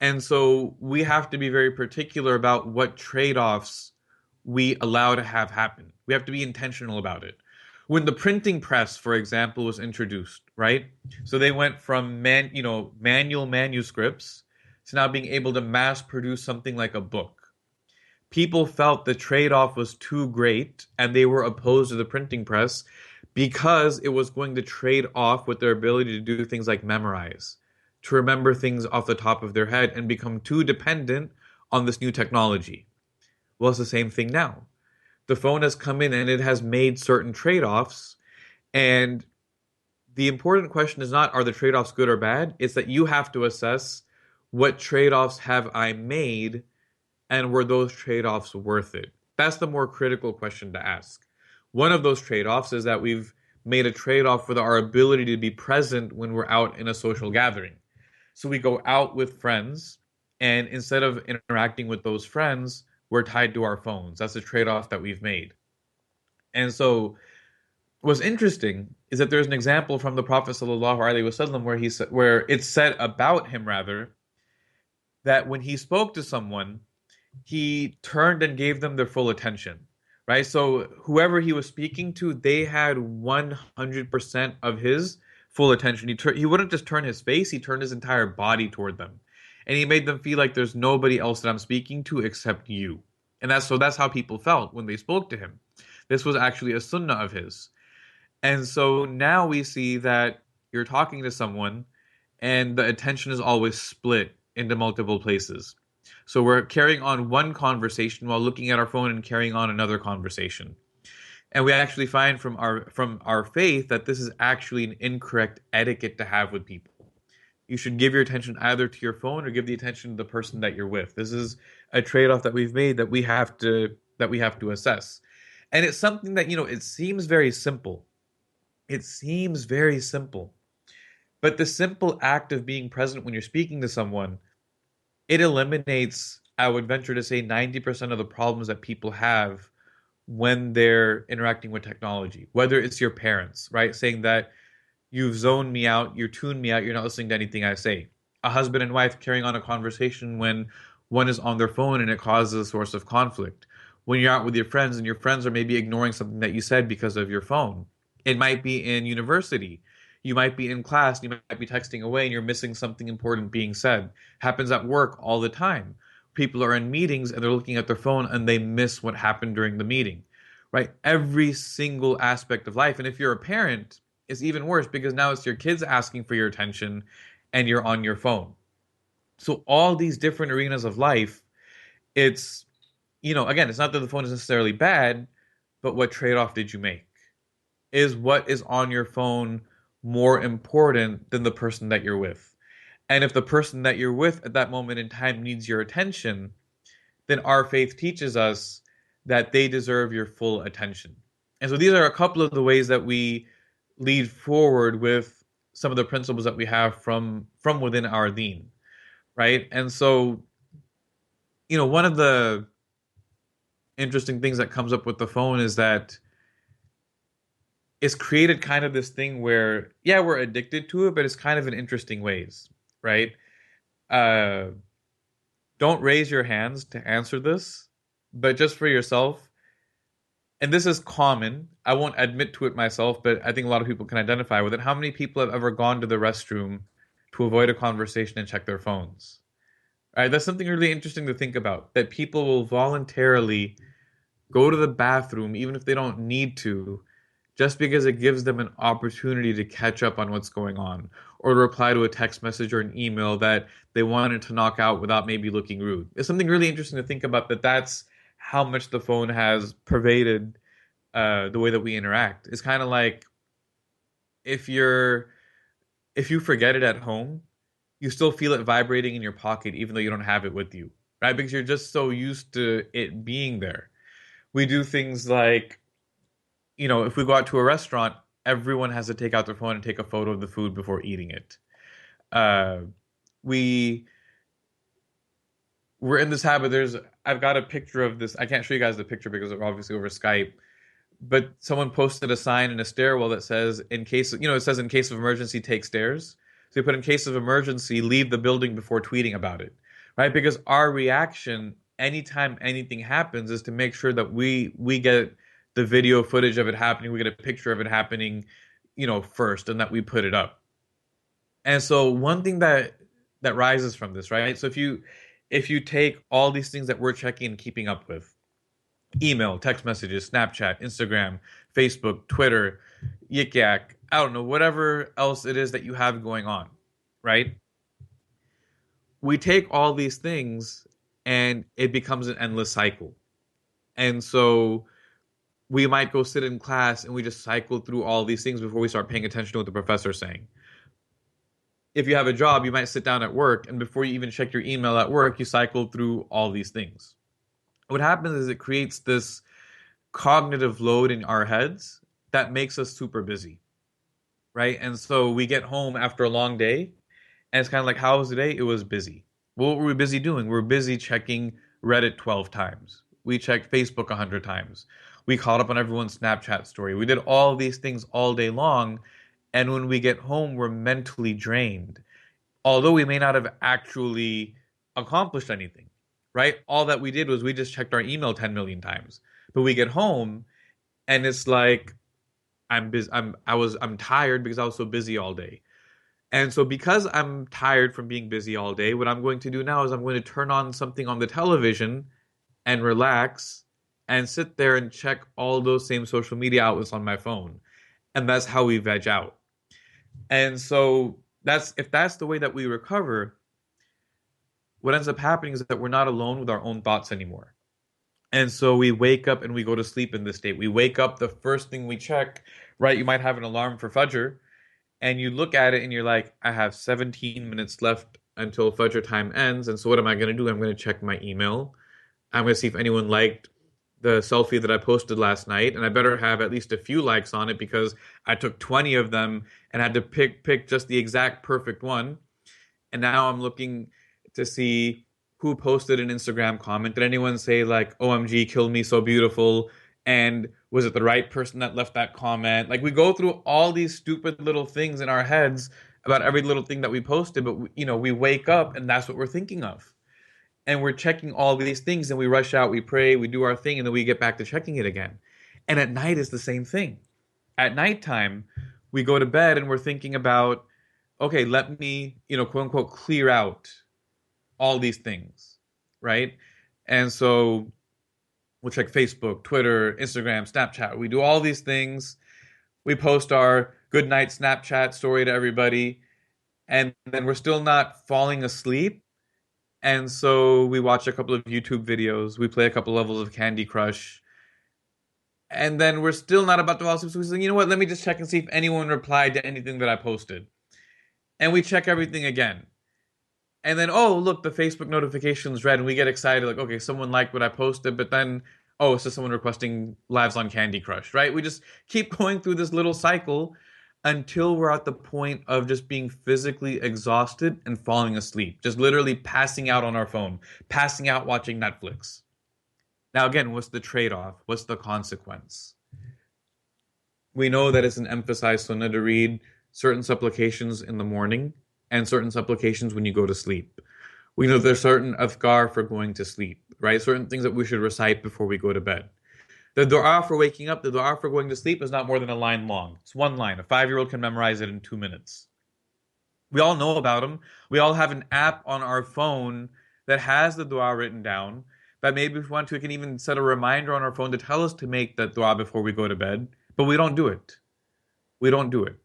And so we have to be very particular about what trade-offs we allow to have happen. We have to be intentional about it. When the printing press, for example, was introduced, right? So they went from manual manuscripts to now being able to mass produce something like a book. People felt the trade-off was too great and they were opposed to the printing press because it was going to trade off with their ability to do things like memorize, to remember things off the top of their head and become too dependent on this new technology. Well, it's the same thing now. The phone has come in and it has made certain trade-offs, and the important question is not, are the trade-offs good or bad? It's that you have to assess, what trade-offs have I made, and were those trade-offs worth it? That's the more critical question to ask. One of those trade-offs is that we've made a trade-off with our ability to be present when we're out in a social gathering. So we go out with friends, and instead of interacting with those friends, we're tied to our phones. That's a trade-off that we've made. And so what's interesting is that there's an example from the Prophet sallallahu alaihi wasallam where he said, where it's said about him rather, that when he spoke to someone, he turned and gave them their full attention, right? So whoever he was speaking to, they had 100% of his full attention. He wouldn't just turn his face, he turned his entire body toward them. And he made them feel like there's nobody else that I'm speaking to except you. And that's how people felt when they spoke to him. This was actually a sunnah of his. And so now we see that you're talking to someone and the attention is always split into multiple places. So we're carrying on one conversation while looking at our phone and carrying on another conversation. And we actually find from our faith that this is actually an incorrect etiquette to have with people. You should give your attention either to your phone or give the attention to the person that you're with. This is a trade-off that we've made that we have to assess. And it's something that, it seems very simple. It seems very simple. But the simple act of being present when you're speaking to someone, it eliminates, I would venture to say, 90% of the problems that people have when they're interacting with technology. Whether it's your parents, right? Saying that you've zoned me out, you're tuned me out, you're not listening to anything I say. A husband and wife carrying on a conversation when one is on their phone and it causes a source of conflict. When you're out with your friends and your friends are maybe ignoring something that you said because of your phone. It might be in university. You might be in class, you might be texting away and you're missing something important being said. Happens at work all the time. People are in meetings and they're looking at their phone and they miss what happened during the meeting. Right? Every single aspect of life. And if you're a parent, it's even worse because now it's your kids asking for your attention and you're on your phone. So all these different arenas of life, it's, again, it's not that the phone is necessarily bad, but what trade-off did you make? Is what is on your phone more important than the person that you're with? And if the person that you're with at that moment in time needs your attention, then our faith teaches us that they deserve your full attention. And so these are a couple of the ways that we lead forward with some of the principles that we have from within our deen, right? And so, one of the interesting things that comes up with the phone is that it's created kind of this thing where, yeah, we're addicted to it, but it's kind of in interesting ways, right? Uh, don't raise your hands to answer this, but just for yourself, and this is common. I won't admit to it myself, but I think a lot of people can identify with it. How many people have ever gone to the restroom to avoid a conversation and check their phones? All right, that's something really interesting to think about. That people will voluntarily go to the bathroom even if they don't need to, just because it gives them an opportunity to catch up on what's going on, or to reply to a text message or an email that they wanted to knock out without maybe looking rude. It's something really interesting to think about, that that's how much the phone has pervaded the way that we interact. It's kind of like, if you're if you forget it at home, you still feel it vibrating in your pocket even though you don't have it with you, right? Because you're just so used to it being there. We do things like, if we go out to a restaurant, everyone has to take out their phone and take a photo of the food before eating it. Uh, we we're in this habit. I've got a picture of this. I can't show you guys the picture because we're obviously over Skype. But someone posted a sign in a stairwell that says, it says in case of emergency, take stairs. So they put, in case of emergency, leave the building before tweeting about it. right? Because our reaction anytime anything happens is to make sure that we get the video footage of it happening, we get a picture of it happening, first, and that we put it up. And so one thing that rises from this, right? So if you take all these things that we're checking and keeping up with, email, text messages, Snapchat, Instagram, Facebook, Twitter, Yik Yak, I don't know, whatever else it is that you have going on, right? We take all these things and it becomes an endless cycle. And so we might go sit in class and we just cycle through all these things before we start paying attention to what the professor's saying. If you have a job, you might sit down at work, and before you even check your email at work, you cycle through all these things. What happens is it creates this cognitive load in our heads that makes us super busy, right? And so we get home after a long day, and it's kind of like, how was the day? It was busy. Well, what were we busy doing? We're busy checking Reddit 12 times. We checked Facebook 100 times. We caught up on everyone's Snapchat story. We did all these things all day long. And when we get home, we're mentally drained. Although we may not have actually accomplished anything, right? All that we did was we just checked our email 10 million times. But we get home and it's like I'm busy, I'm tired because I was so busy all day. And so because I'm tired from being busy all day, what I'm going to do now is I'm going to turn on something on the television and relax and sit there and check all those same social media outlets on my phone. And that's how we veg out. And so that's if that's the way that we recover, what ends up happening is that we're not alone with our own thoughts anymore. And so we wake up and we go to sleep in this state. We wake up, the first thing we check, right? You might have an alarm for Fajr, and you look at it and you're like, I have 17 minutes left until Fajr time ends. And so what am I going to do? I'm going to check my email. I'm going to see if anyone liked the selfie that I posted last night, and I better have at least a few likes on it because I took 20 of them and had to pick just the exact perfect one. And now I'm looking to see who posted an Instagram comment. Did anyone say like OMG, kill me so beautiful? And was it the right person that left that comment? Like we go through all these stupid little things in our heads about every little thing that we posted, but we wake up and that's what we're thinking of, and we're checking all these things and we rush out, we pray, we do our thing, and then we get back to checking it again. And at night is the same thing. At nighttime, we go to bed and we're thinking about, okay, let me, quote unquote, clear out all these things, right? And so we'll check Facebook, Twitter, Instagram, Snapchat. We do all these things. We post our good night Snapchat story to everybody. And then we're still not falling asleep. And so we watch a couple of YouTube videos. We play a couple levels of Candy Crush. And then we're still not about to fall asleep. So we say, you know what? Let me just check and see if anyone replied to anything that I posted. And we check everything again. And then, oh, look, the Facebook notification's red. And we get excited. Like, okay, someone liked what I posted. But then, oh, it's just someone requesting lives on Candy Crush, right? We just keep going through this little cycle until we're at the point of just being physically exhausted and falling asleep, just literally passing out on our phone, passing out watching Netflix. Now, again, what's the trade-off? What's the consequence? We know that it's an emphasized sunnah to read certain supplications in the morning and certain supplications when you go to sleep. We know there's certain adhkar for going to sleep, right? Certain things that we should recite before we go to bed. The dua for waking up, the dua for going to sleep is not more than a line long. It's one line. A 5-year-old can memorize it in 2 minutes. We all know about them. We all have an app on our phone that has the dua written down. That maybe if we want to, we can even set a reminder on our phone to tell us to make that dua before we go to bed. But we don't do it. We don't do it.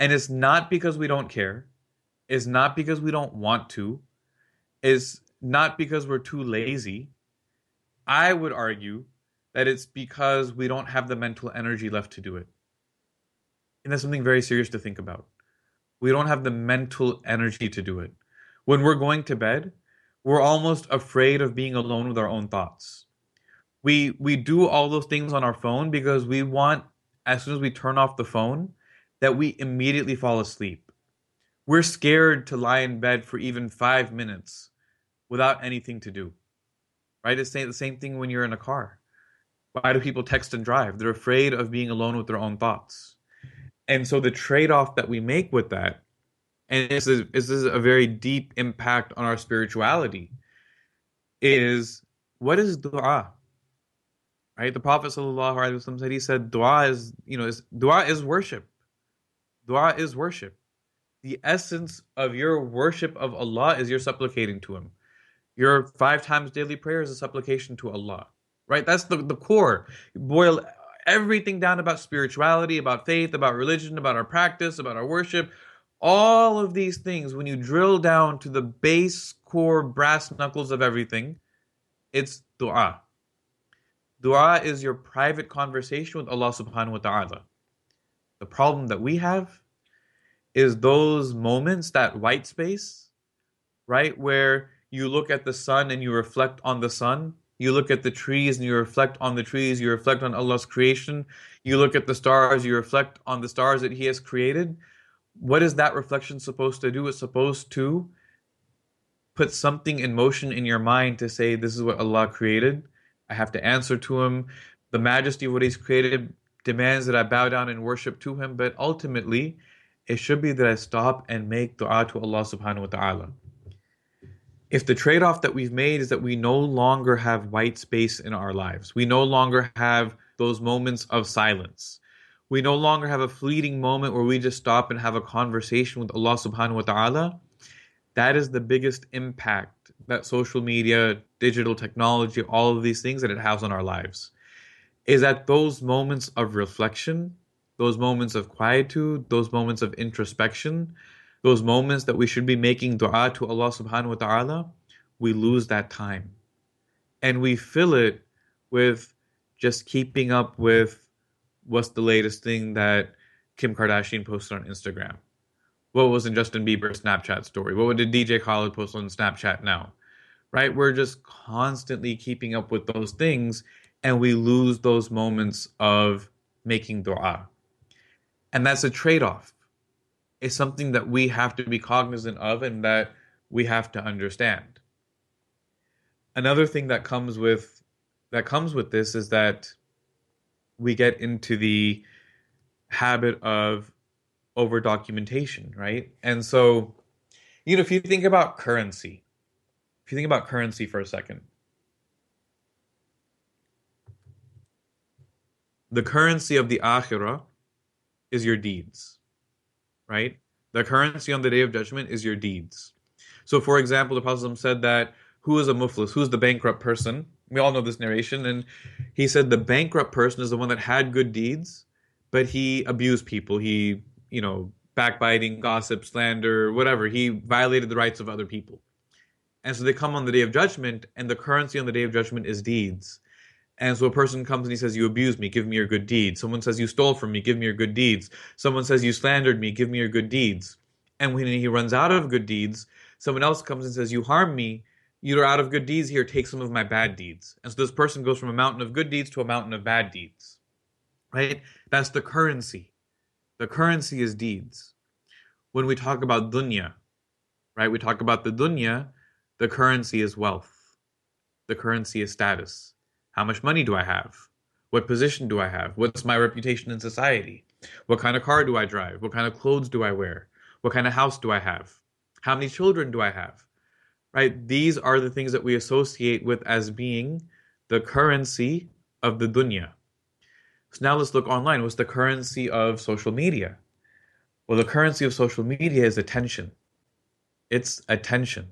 And it's not because we don't care. It's not because we don't want to. It's not because we're too lazy. I would argue that it's because we don't have the mental energy left to do it. And that's something very serious to think about. We don't have the mental energy to do it. When we're going to bed, we're almost afraid of being alone with our own thoughts. We do all those things on our phone because we want, as soon as we turn off the phone, that we immediately fall asleep. We're scared to lie in bed for even 5 minutes without anything to do. Right? It's the same thing when you're in a car. Why do people text and drive? They're afraid of being alone with their own thoughts. And so the trade-off that we make with that and this is a very deep impact on our spirituality, is what is dua? Right? The Prophet ﷺ said, he said, dua is, dua is worship. Dua is worship. The essence of your worship of Allah is you're supplicating to Him. Your 5 times daily prayer is a supplication to Allah. Right? That's the core. You boil everything down about spirituality, about faith, about religion, about our practice, about our worship. All of these things, when you drill down to the base core brass knuckles of everything, it's dua. Dua is your private conversation with Allah subhanahu wa ta'ala. The problem that we have is those moments, that white space, right? Where you look at the sun and you reflect on the sun. You look at the trees and you reflect on the trees. You reflect on Allah's creation. You look at the stars, you reflect on the stars that He has created. What is that reflection supposed to do? It's supposed to put something in motion in your mind to say, this is what Allah created. I have to answer to Him. The majesty of what He's created demands that I bow down and worship to Him. But ultimately, it should be that I stop and make dua to Allah subhanahu wa ta'ala. If the trade-off that we've made is that we no longer have white space in our lives, we no longer have those moments of silence, we no longer have a fleeting moment where we just stop and have a conversation with Allah subhanahu wa ta'ala, that is the biggest impact that social media, digital technology, all of these things that it has on our lives. Is that those moments of reflection, those moments of quietude, those moments of introspection, those moments that we should be making dua to Allah subhanahu wa ta'ala, we lose that time. And we fill it with just keeping up with what's the latest thing that Kim Kardashian posted on Instagram. What was in Justin Bieber's Snapchat story? What did DJ Khaled post on Snapchat now? Right? We're just constantly keeping up with those things and we lose those moments of making dua. And that's a trade-off. It's something that we have to be cognizant of and that we have to understand. Another thing that comes with this is that we get into the habit of over documentation, right? And so, if you think about currency, for a second, the currency of the akhirah is your deeds, right? The currency on the day of judgment is your deeds. So, for example, the Prophet said that who is a muflis? Who's the bankrupt person? We all know this narration. And he said the bankrupt person is the one that had good deeds, but he abused people. He, backbiting, gossip, slander, whatever. He violated the rights of other people. And so they come on the day of judgment, and the currency on the day of judgment is deeds. And so a person comes and he says, you abused me, give me your good deeds. Someone says, you stole from me, give me your good deeds. Someone says, you slandered me, give me your good deeds. And when he runs out of good deeds, someone else comes and says, you harmed me, you're out of good deeds, here, take some of my bad deeds. And so this person goes from a mountain of good deeds to a mountain of bad deeds. Right? That's the currency. The currency is deeds. When we talk about dunya, right, we talk about the dunya, the currency is wealth. The currency is status. How much money do I have? What position do I have? What's my reputation in society? What kind of car do I drive? What kind of clothes do I wear? What kind of house do I have? How many children do I have? Right? These are the things that we associate with as being the currency of the dunya. So now let's look online. What's the currency of social media? Well, the currency of social media is attention. It's attention.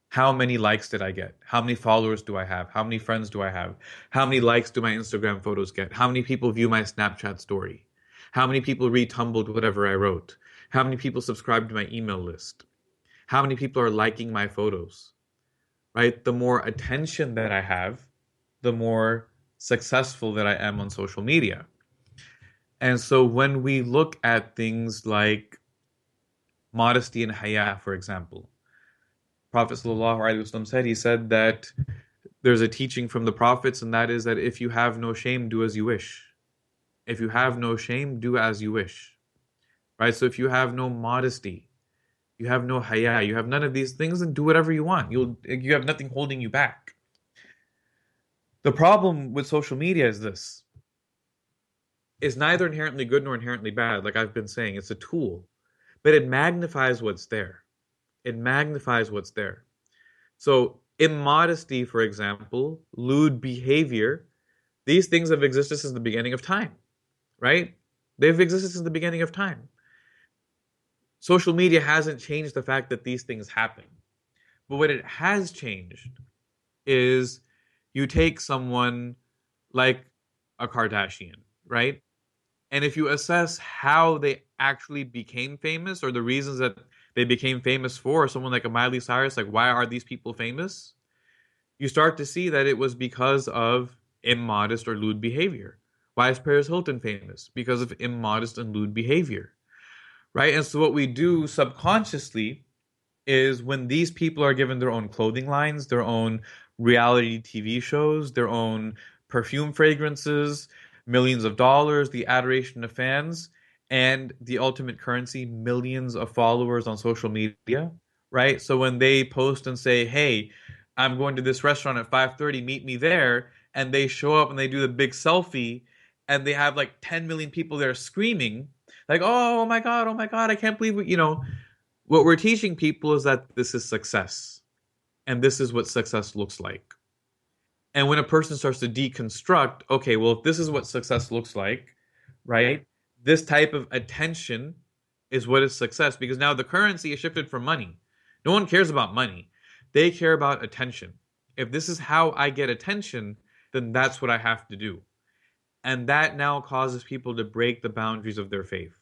How many likes did I get? How many followers do I have? How many friends do I have? How many likes do my Instagram photos get? How many people view my Snapchat story? How many people retumbled whatever I wrote? How many people subscribe to my email list? How many people are liking my photos? Right? The more attention that I have, the more successful that I am on social media. And so when we look at things like modesty and haya, for example, Prophet ﷺ said, he said that there's a teaching from the prophets, and that is that if you have no shame, do as you wish. If you have no shame, do as you wish. Right? So if you have no modesty, you have no haya, you have none of these things, then do whatever you want. You have nothing holding you back. The problem with social media is this. It's neither inherently good nor inherently bad. Like I've been saying, it's a tool. but it magnifies what's there. It magnifies what's there. So, immodesty, for example, lewd behavior, these things have existed since the beginning of time, right? They've existed since the beginning of time. Social media hasn't changed the fact that these things happen. But what it has changed is you take someone like a Kardashian, right? And if you assess how they actually became famous or the reasons that they became famous for, someone like a Miley Cyrus, like why are these people famous? You start to see that it was because of immodest or lewd behavior. Why is Paris Hilton famous? Because of immodest and lewd behavior, right? And so what we do subconsciously is when these people are given their own clothing lines, their own reality TV shows, their own perfume fragrances, millions of dollars, the adoration of fans, and the ultimate currency, millions of followers on social media, right? So when they post and say, "Hey, I'm going to this restaurant at 5:30, meet me there," and they show up and they do the big selfie and they have like 10 million people there screaming like, "Oh my God, oh my God, I can't believe what we're teaching people is that this is success and this is what success looks like. And when a person starts to deconstruct, okay, well, if this is what success looks like, right? This type of attention is what is success because now the currency is shifted from money. No one cares about money, they care about attention. If this is how I get attention, then that's what I have to do. And that now causes people to break the boundaries of their faith.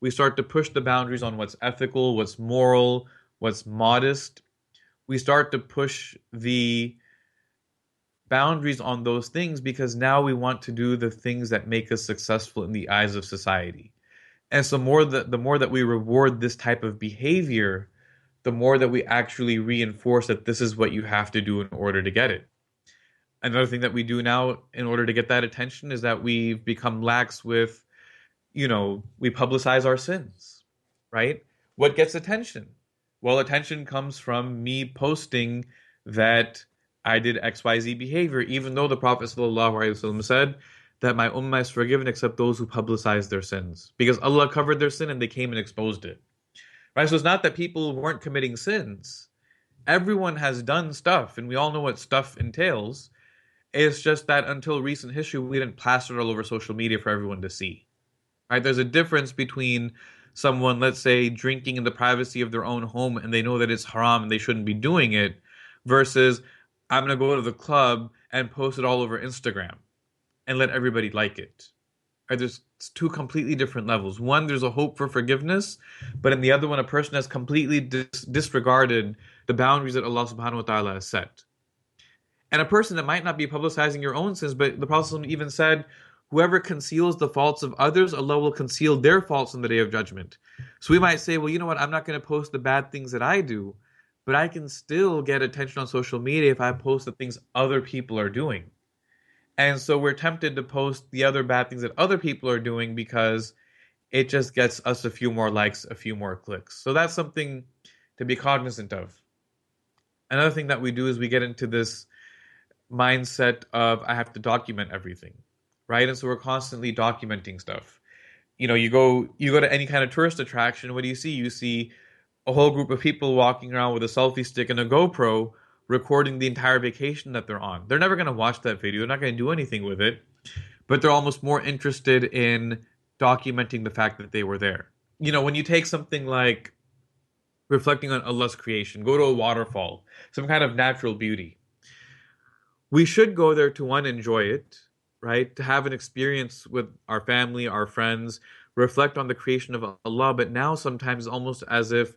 We start to push the boundaries on what's ethical, what's moral, what's modest. We start to push the boundaries on those things because now we want to do the things that make us successful in the eyes of society. And so the more that we reward this type of behavior, the more that we actually reinforce that this is what you have to do in order to get it. Another thing that we do now in order to get that attention is that we've become lax with, we publicize our sins, right? What gets attention? Well, attention comes from me posting that I did XYZ behavior, even though the Prophet ﷺ said that my ummah is forgiven except those who publicize their sins. Because Allah covered their sin and they came and exposed it. Right? So it's not that people weren't committing sins. Everyone has done stuff, and we all know what stuff entails. It's just that until recent history, we didn't plaster it all over social media for everyone to see. Right? There's a difference between someone, let's say, drinking in the privacy of their own home and they know that it's haram and they shouldn't be doing it, versus I'm going to go to the club and post it all over Instagram and let everybody like it. Right? There's two completely different levels. One, there's a hope for forgiveness, but in the other one, a person has completely disregarded the boundaries that Allah subhanahu wa ta'ala has set. And a person that might not be publicizing your own sins, but the Prophet even said, whoever conceals the faults of others, Allah will conceal their faults on the day of judgment. So we might say, well, you know what? I'm not going to post the bad things that I do, but I can still get attention on social media if I post the things other people are doing. And so we're tempted to post the other bad things that other people are doing because it just gets us a few more likes, a few more clicks. So that's something to be cognizant of. Another thing that we do is we get into this mindset of I have to document everything, right? And so we're constantly documenting stuff. You go to any kind of tourist attraction. What do you see? You see a whole group of people walking around with a selfie stick and a GoPro recording the entire vacation that they're on. They're never going to watch that video. They're not going to do anything with it, but they're almost more interested in documenting the fact that they were there. When you take something like reflecting on Allah's creation, go to a waterfall, some kind of natural beauty. We should go there to one, enjoy it, right? To have an experience with our family, our friends, reflect on the creation of Allah. But now sometimes it's almost as if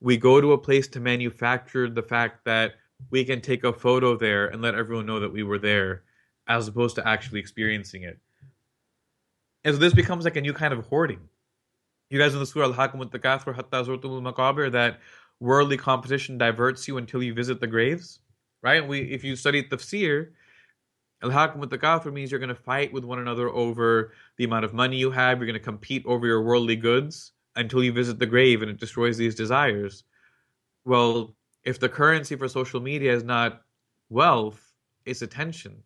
we go to a place to manufacture the fact that we can take a photo there and let everyone know that we were there, as opposed to actually experiencing it. And so this becomes like a new kind of hoarding. You guys in the surah Al-Hakim with the Kathra Hatta Zurtumul Maqabir, that worldly competition diverts you until you visit the graves, right? If you study tafsir, Al-Hakim with the Kathra means you're going to fight with one another over the amount of money you have. You're going to compete over your worldly goods until you visit the grave and it destroys these desires. Well, if the currency for social media is not wealth, it's attention.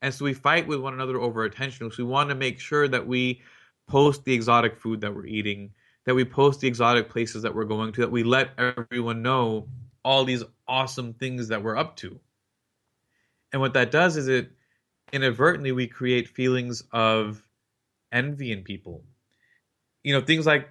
And so we fight with one another over attention. So we want to make sure that we post the exotic food that we're eating, that we post the exotic places that we're going to, that we let everyone know all these awesome things that we're up to. And what that does is it inadvertently we create feelings of envy in people. Things like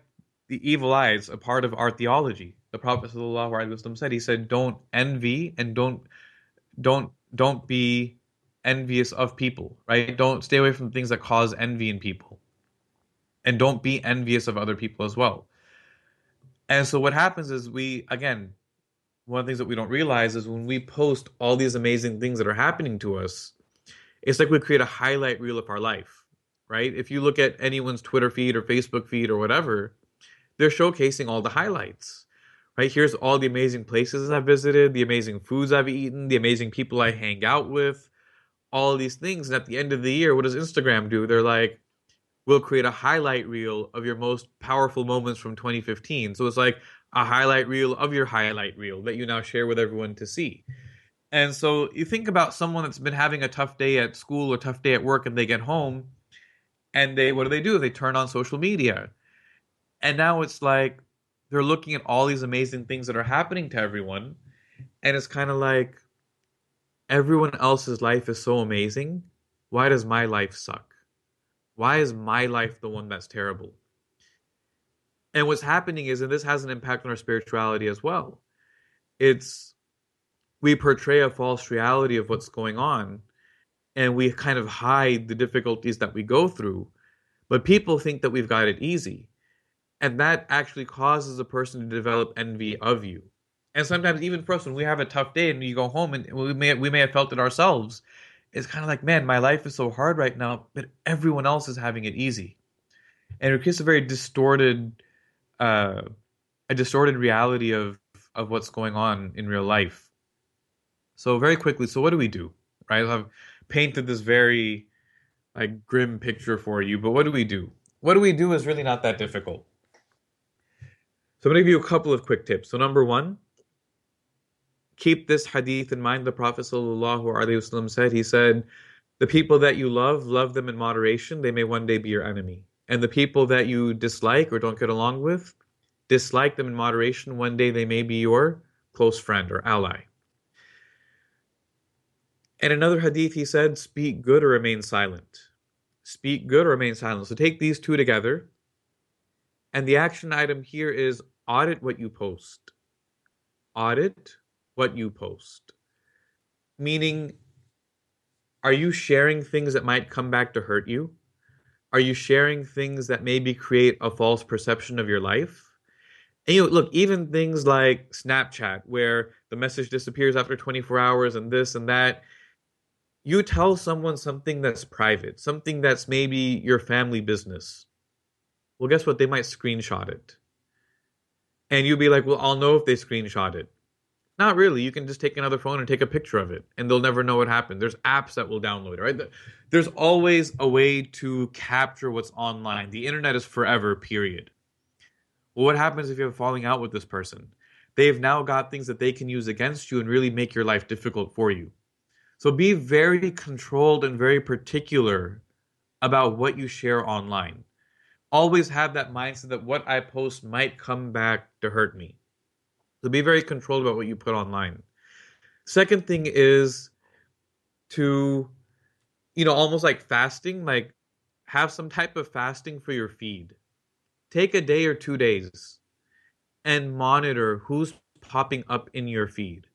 the evil eyes, a part of our theology. The Prophet ﷺ said, he said, don't envy and don't be envious of people, right? Don't stay away from things that cause envy in people. And don't be envious of other people as well. And so what happens is again, one of the things that we don't realize is when we post all these amazing things that are happening to us, it's like we create a highlight reel of our life, right? If you look at anyone's Twitter feed or Facebook feed or whatever, they're showcasing all the highlights, right? Here's all the amazing places I've visited, the amazing foods I've eaten, the amazing people I hang out with, all of these things. And at the end of the year, what does Instagram do? They're like, we'll create a highlight reel of your most powerful moments from 2015. So it's like a highlight reel of your highlight reel that you now share with everyone to see. And so you think about someone that's been having a tough day at school or tough day at work, and they get home and what do? They turn on social media. And now it's like they're looking at all these amazing things that are happening to everyone. And it's kind of like everyone else's life is so amazing. Why does my life suck? Why is my life the one that's terrible? And what's happening is, and this has an impact on our spirituality as well, it's we portray a false reality of what's going on, and we kind of hide the difficulties that we go through. But people think that we've got it easy. And that actually causes a person to develop envy of you. And sometimes even for us, when we have a tough day and you go home, and we may have felt it ourselves, it's kind of like, man, my life is so hard right now, but everyone else is having it easy. And it creates a very uh, distorted reality of what's going on in real life. So very quickly, so what do we do? Right? I've painted this very like grim picture for you, but what do we do? What do we do is really not that difficult. So I'm going to give you a couple of quick tips. So number one, keep this hadith in mind. The Prophet ﷺ said, he said, the people that you love them in moderation. They may one day be your enemy. And the people that you dislike or don't get along with, dislike them in moderation. One day they may be your close friend or ally. In another hadith, he said, speak good or remain silent. Speak good or remain silent. So take these two together. And the action item here is audit what you post. Audit what you post. Meaning, are you sharing things that might come back to hurt you? Are you sharing things that maybe create a false perception of your life? And look, even things like Snapchat, where the message disappears after 24 hours and this and that, you tell someone something that's private, something that's maybe your family business. Well, guess what? They might screenshot it. And you'll be like, well, I'll know if they screenshot it. Not really. You can just take another phone and take a picture of it, and they'll never know what happened. There's apps that will download it, right? There's always a way to capture what's online. The internet is forever, period. Well, what happens if you have a falling out with this person? They've now got things that they can use against you and really make your life difficult for you. So be very controlled and very particular about what you share online. Always have that mindset that what I post might come back to hurt me. So be very controlled about what you put online. Second thing is to, almost like fasting, like have some type of fasting for your feed. Take a day or 2 days and monitor who's popping up in your feed.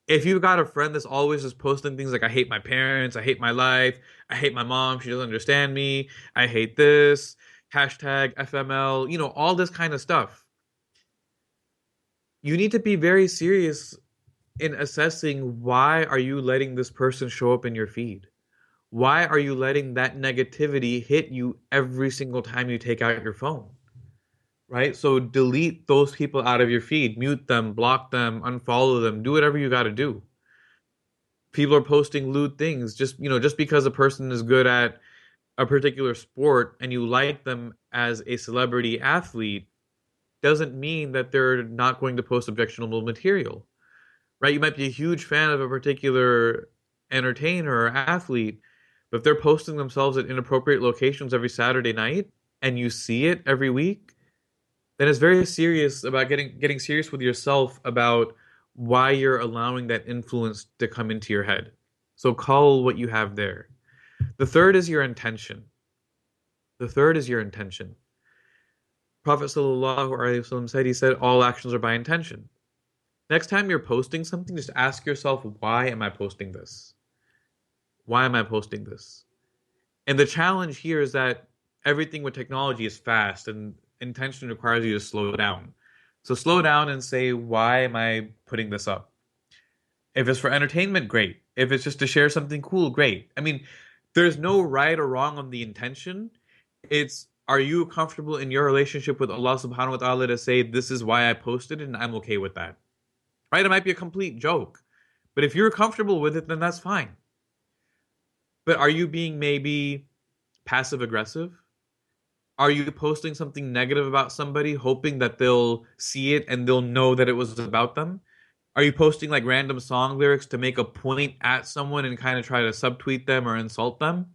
If you've got a friend that's always just posting things like, I hate my parents, I hate my life, I hate my mom, she doesn't understand me, I hate this, hashtag FML, all this kind of stuff. You need to be very serious in assessing, why are you letting this person show up in your feed? Why are you letting that negativity hit you every single time you take out your phone? Right? So delete those people out of your feed, mute them, block them, unfollow them, do whatever you got to do. People are posting lewd things. Just because a person is good at a particular sport and you like them as a celebrity athlete doesn't mean that they're not going to post objectionable material, right? You might be a huge fan of a particular entertainer or athlete, but if they're posting themselves at inappropriate locations every Saturday night and you see it every week, then it's very serious about getting serious with yourself about why you're allowing that influence to come into your head. So call what you have there. The third is your intention. The third is your intention. Prophet sallallahu alaihi wasallam said, he said, all actions are by intention. Next time you're posting something, just ask yourself, why am I posting this? Why am I posting this? And the challenge here is that everything with technology is fast and intention requires you to slow down. So slow down and say, why am I putting this up? If it's for entertainment, great. If it's just to share something cool, great. I mean, there's no right or wrong on the intention. It's, are you comfortable in your relationship with Allah subhanahu wa ta'ala to say, this is why I posted it and I'm okay with that? Right? It might be a complete joke. But if you're comfortable with it, then that's fine. But are you being maybe passive aggressive? Are you posting something negative about somebody, hoping that they'll see it and they'll know that it was about them? Are you posting like random song lyrics to make a point at someone and kind of try to subtweet them or insult them?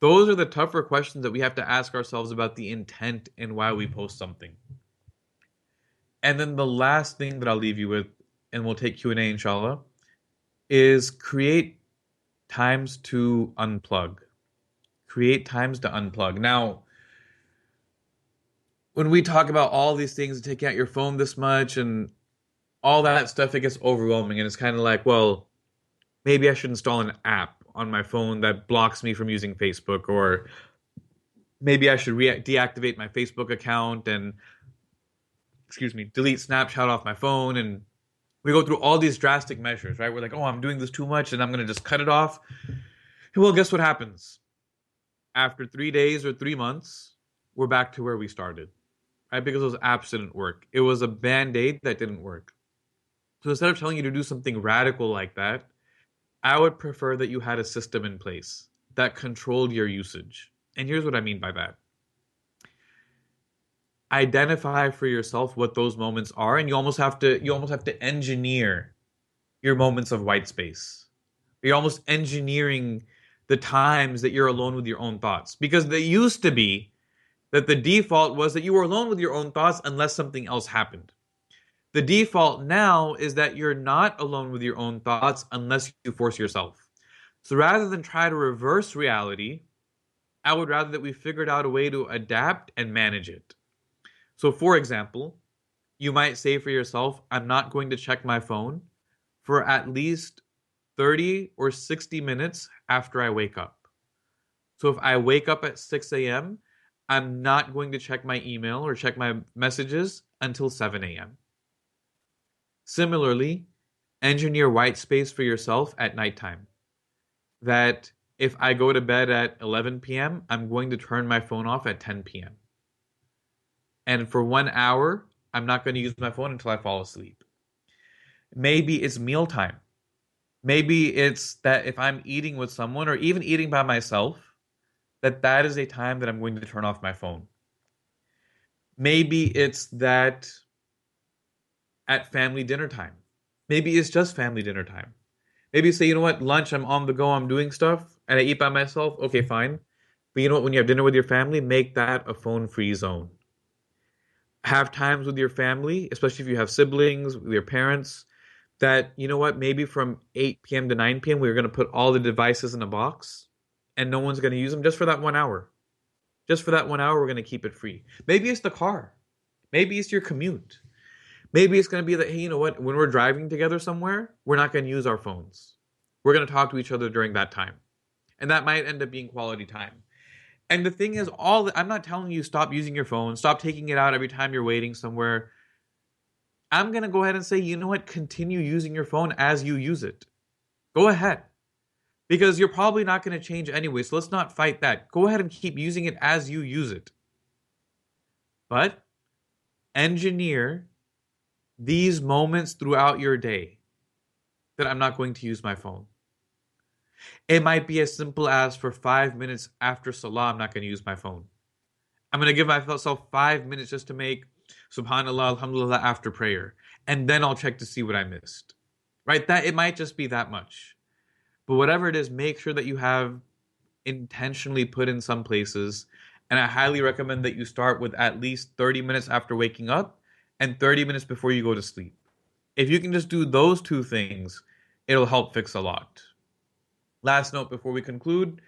Those are the tougher questions that we have to ask ourselves about the intent and why we post something. And then the last thing that I'll leave you with, and we'll take Q&A inshallah, is create times to unplug. Create times to unplug. Now, when we talk about all these things, taking out your phone this much and all that stuff, it gets overwhelming. And it's kind of like, well, maybe I should install an app on my phone that blocks me from using Facebook, or maybe I should deactivate my Facebook account and, excuse me, delete Snapchat off my phone. And we go through all these drastic measures, right? We're like, oh, I'm doing this too much and I'm going to just cut it off. Well, guess what happens? After 3 days or 3 months, we're back to where we started, right? Because those apps didn't work. It was a band-aid that didn't work. So instead of telling you to do something radical like that, I would prefer that you had a system in place that controlled your usage. And here's what I mean by that. Identify for yourself what those moments are, and you almost have to engineer your moments of white space. You're almost engineering the times that you're alone with your own thoughts. Because they used to be that the default was that you were alone with your own thoughts unless something else happened. The default now is that you're not alone with your own thoughts unless you force yourself. So rather than try to reverse reality, I would rather that we figured out a way to adapt and manage it. So for example, you might say for yourself, I'm not going to check my phone for at least 30 or 60 minutes after I wake up. So if I wake up at 6 a.m., I'm not going to check my email or check my messages until 7 a.m. Similarly, engineer white space for yourself at nighttime. That if I go to bed at 11 p.m., I'm going to turn my phone off at 10 p.m. And for 1 hour, I'm not going to use my phone until I fall asleep. Maybe it's mealtime. Maybe it's that if I'm eating with someone or even eating by myself, that is a time that I'm going to turn off my phone. Maybe it's that at family dinner time. Maybe it's just family dinner time. Maybe you say, you know what, lunch, I'm on the go, I'm doing stuff, and I eat by myself. Okay, fine. But you know what, when you have dinner with your family, make that a phone-free zone. Have times with your family, especially if you have siblings, with your parents, that, you know what, maybe from 8 p.m. to 9 p.m., we're going to put all the devices in a box, and no one's going to use them just for that 1 hour. Just for that 1 hour, we're going to keep it free. Maybe it's the car. Maybe it's your commute. Maybe it's going to be that, hey, you know what? When we're driving together somewhere, we're not going to use our phones. We're going to talk to each other during that time. And that might end up being quality time. And the thing is, I'm not telling you stop using your phone, stop taking it out every time you're waiting somewhere. I'm going to go ahead and say, you know what? Continue using your phone as you use it. Go ahead. Because you're probably not going to change anyway, so let's not fight that. Go ahead and keep using it as you use it. But engineer these moments throughout your day that I'm not going to use my phone. It might be as simple as for 5 minutes after Salah, I'm not going to use my phone. I'm going to give myself 5 minutes just to make Subhanallah, Alhamdulillah after prayer. And then I'll check to see what I missed. Right? That it might just be that much. But whatever it is, make sure that you have intentionally put in some places And I highly recommend that you start with at least 30 minutes after waking up and 30 minutes before you go to sleep. If you can just do those two things, it'll help fix a lot. Last note before we conclude,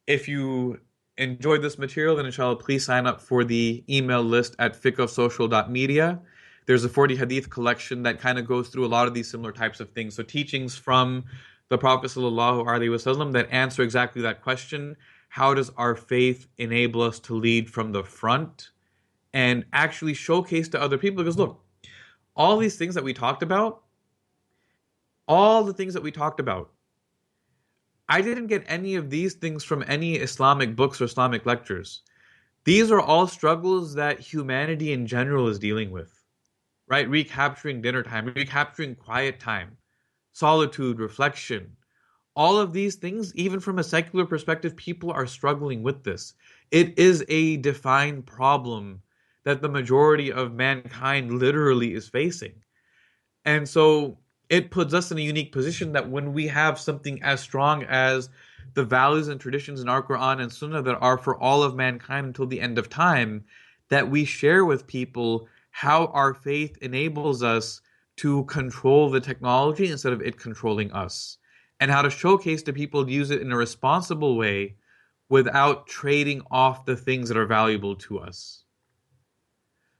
if you enjoyed this material, then inshallah, please sign up for the email list at fiqhofsocial.media. There's a 40 hadith collection that kind of goes through a lot of these similar types of things. So teachings from the Prophet sallallahu alaihi wasallam that answer exactly that question. How does our faith enable us to lead from the front and actually showcase to other people? Because look, all these things that we talked about, all the things that we talked about, I didn't get any of these things from any Islamic books or Islamic lectures. These are all struggles that humanity in general is dealing with, right? Recapturing dinner time, recapturing quiet time, solitude, reflection. All of these things, even from a secular perspective, people are struggling with this. It is a defined problem that the majority of mankind literally is facing. And so it puts us in a unique position that when we have something as strong as the values and traditions in our Quran and Sunnah that are for all of mankind until the end of time, that we share with people how our faith enables us to control the technology instead of it controlling us, and how to showcase to people to use it in a responsible way without trading off the things that are valuable to us.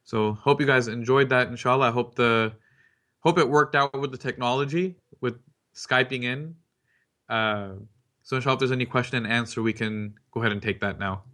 So hope you guys enjoyed that, inshallah. I hope it worked out with the technology, with Skyping in. So inshallah, if there's any question and answer, we can go ahead and take that now.